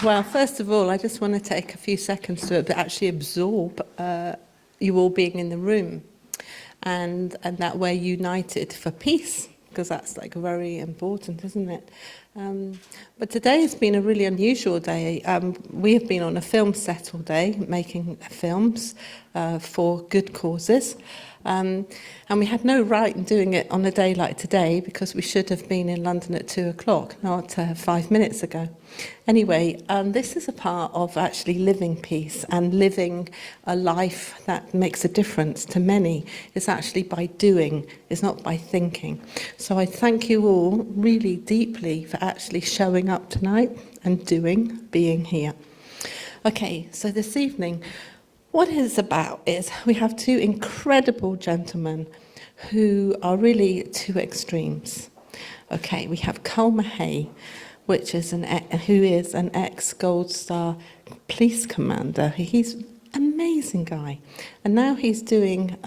Well, first of all, I just want to take a few seconds to actually absorb you all being in the room, and that we're united for peace, because that's like very important, isn't it? But today has been a really unusual day. We have been on a film set all day, making films for good causes. And we had no right in doing it on a day like today, because we should have been in London at 2:00, not 5 minutes ago. Anyway, this is a part of actually living peace and living a life that makes a difference to many. It's actually by doing, it's not by thinking. So I thank you all really deeply for actually showing up tonight and being here. Okay, so this evening, what it is about is we have two incredible gentlemen who are really two extremes. Okay, we have Kul Mahay, who is an ex-Gold Star police commander. He's an amazing guy. And now he's doing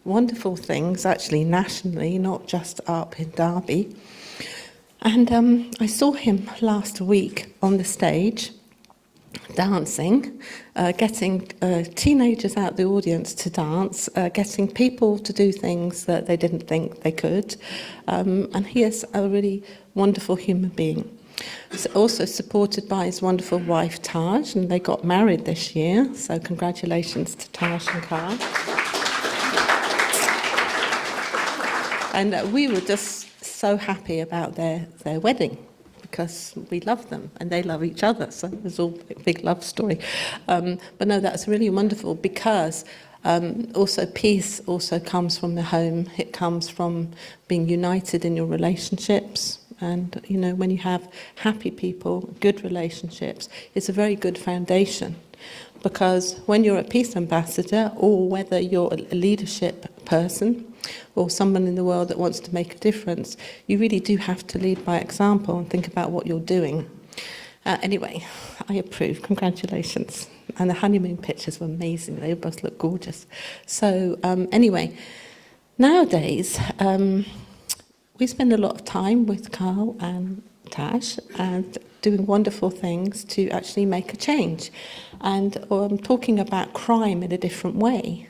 wonderful things, actually nationally, not just up in Derby. And I saw him last week on the stage, dancing, getting teenagers out the audience to dance, getting people to do things that they didn't think they could. And he is a really wonderful human being. Also supported by his wonderful wife Taj, and they got married this year, so congratulations to Taj and Carl. And we were just so happy about their wedding, because we love them and they love each other, so it was all a big love story. But no, that's really wonderful, because also peace also comes from the home. It comes from being united in your relationships. And, you know, when you have happy people, good relationships, it's a very good foundation. Because when you're a peace ambassador, or whether you're a leadership person, or someone in the world that wants to make a difference, you really do have to lead by example and think about what you're doing. Anyway, I approve. Congratulations. And the honeymoon pictures were amazing. They both look gorgeous. So anyway, nowadays, we spend a lot of time with Carl and Tash and doing wonderful things to actually make a change. And talking about crime in a different way.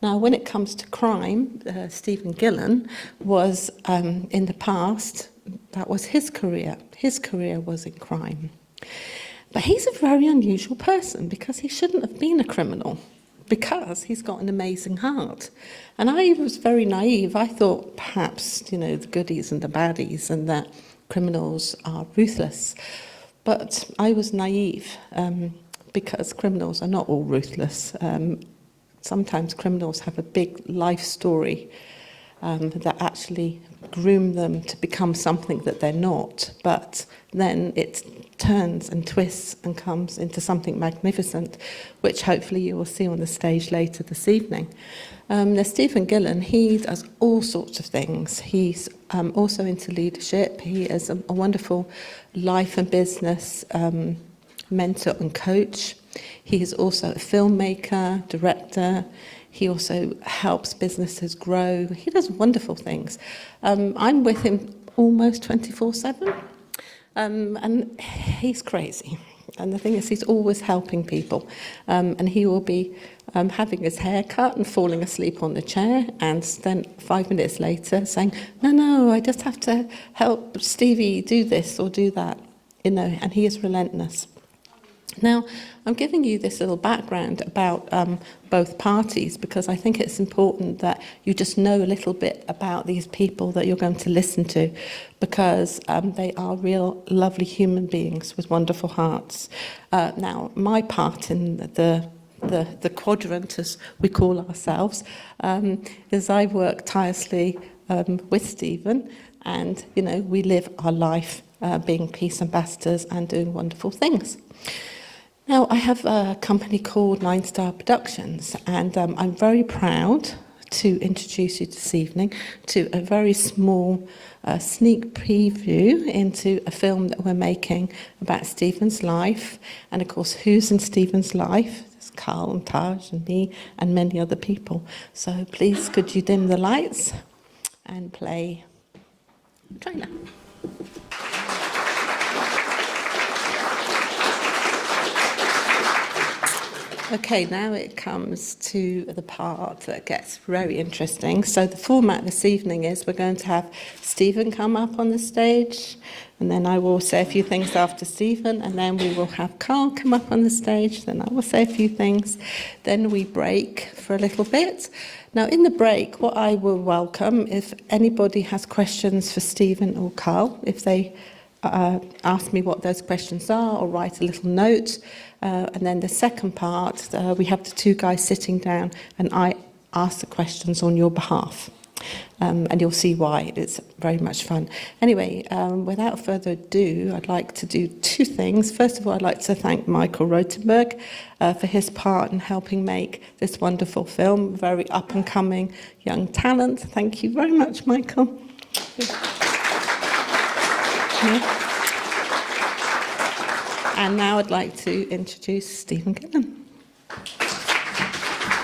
Now, when it comes to crime, Stephen Gillen was, in the past, that was his career. His career was in crime. But he's a very unusual person, because he shouldn't have been a criminal, because he's got an amazing heart. And I was very naive. I thought perhaps, you know, the goodies and the baddies, and that criminals are ruthless. But I was naive, because criminals are not all ruthless. Sometimes criminals have a big life story that actually groom them to become something that they're not. But then it turns and twists and comes into something magnificent, which hopefully you will see on the stage later this evening. Now, Stephen Gillen, he does all sorts of things. He's also into leadership. He is a wonderful life and business mentor and coach. He is also a filmmaker, director. He also helps businesses grow. He does wonderful things. I'm with him almost 24/7, and he's crazy. And the thing is, he's always helping people. And he will be having his hair cut and falling asleep on the chair, and then 5 minutes later saying, no, I just have to help Stevie do this or do that. You know, and he is relentless. Now, I'm giving you this little background about both parties, because I think it's important that you just know a little bit about these people that you're going to listen to, because they are real lovely human beings with wonderful hearts. Now, my part in the quadrant, as we call ourselves, is I work tirelessly with Stephen, and, you know, we live our life being peace ambassadors and doing wonderful things. Now, I have a company called 9 Star Productions, and I'm very proud to introduce you this evening to a very small sneak preview into a film that we're making about Stephen's life, and of course, who's in Stephen's life? There's Carl and Taj and me and many other people. So please, could you dim the lights and play the trailer? Okay, now it comes to the part that gets very interesting. So the format this evening is we're going to have Stephen come up on the stage, and then I will say a few things after Stephen, and then we will have Carl come up on the stage, then I will say a few things, then we break for a little bit. Now in the break, what I will welcome, if anybody has questions for Stephen or Carl, if they ask me what those questions are or write a little note. And then the second part, we have the two guys sitting down and I ask the questions on your behalf. And you'll see why. It's very much fun. Anyway, without further ado, I'd like to do two things. First of all, I'd like to thank Michael Rotenberg for his part in helping make this wonderful film. Very up-and-coming young talent. Thank you very much, Michael. And now I'd like to introduce Stephen Gillen.